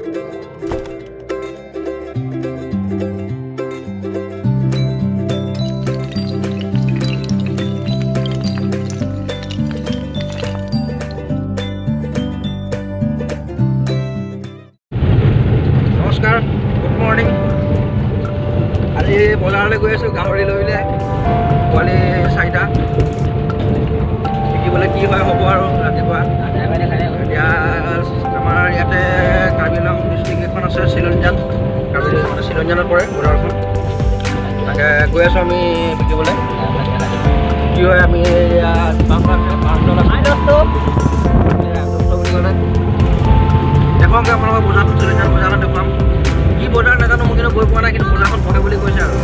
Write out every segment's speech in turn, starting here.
নমস্কাৰ, good morning. আজি বজাৰলৈ গৈ আছোঁ গাহৰি লৈ পেলাই, পোৱালি 4টা বিকিবলৈ কি হয় হ'ব আৰু ৰাতিপুৱা। এতিয়া আমাৰ ইয়াতে কাৰ্বি আংলং ডিষ্ট্ৰিক্ট এখন আছে চিলনীজান, চিলনীজানত পৰে বজাৰখন, তাকে গৈ আছোঁ আমি বিকিবলৈ। কি হয় আমি দেখুৱামগৈ আপোনালোকৰ বজাৰখন, চিলনীজান বজাৰত দেখুৱাম। কি বজাৰ নাজানো, মই কিন্তু গৈ পোৱা নাই, কিন্তু বজাৰখন বহে বুলি কৈছে আৰু।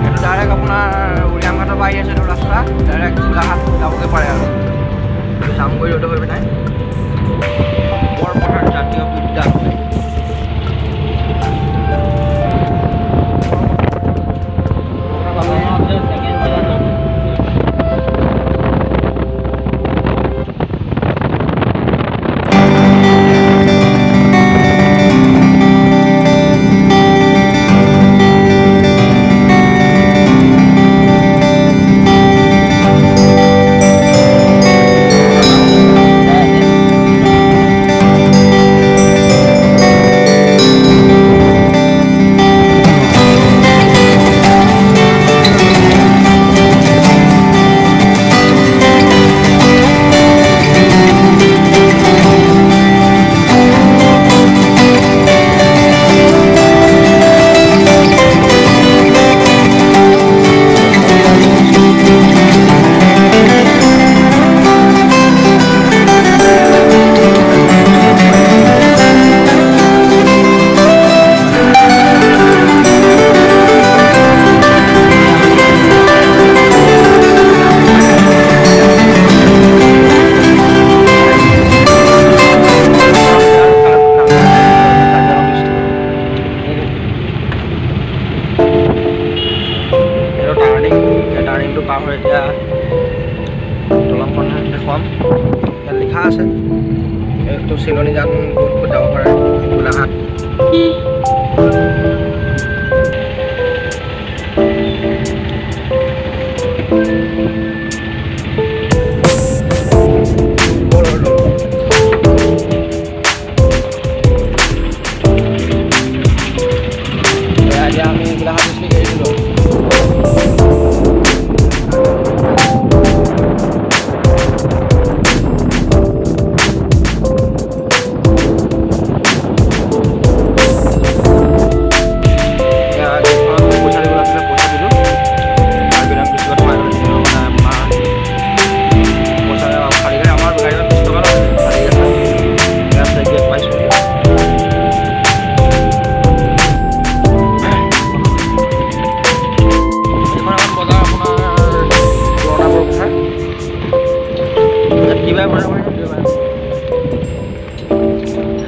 এইটো ডাইৰেক্ট আপোনাৰ উৰিয়ামঘাটৰ পৰা আহি আছে, এইটো ৰাস্তা ডাইৰেক্ট গোলাঘাট যাবগৈ পাৰে আৰু। জামগুৰি ৰোড হৈ পিনে বৰপথাৰ জাতীয় উদ্যান। টাৰ্ণিংটো পাৰ হৈ এতিয়া দলংখন দেখুৱাম। ইয়াত লিখা আছে এইটো চিলনীজান ক'ত যাব পাৰে, গোলাঘাট। এতিয়া আমি গোলাঘাট ডিষ্ট্ৰিক্ট এৰিছিলোঁ।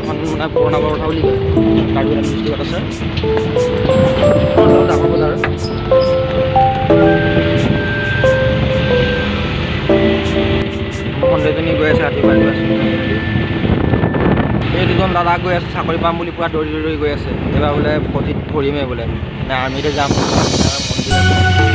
এখন পুৰণা বৰপথা বুলি কয়, কাৰ্বি আংলং ডিষ্ট্ৰিক্টত আছে, ডাঙৰ বজাৰ। সন্দেহজনী গৈ আছে ৰাতিপুৱা। এই দুজন দাদা গৈ আছে, চাকৰি পাম বুলি পুৰা দৌৰি দৌৰি গৈ আছে। এইবাৰ বোলে ফৌজিত ধৰিমেই বোলে, নে আৰ্মিতে যাম, মন্দিৰ আছে।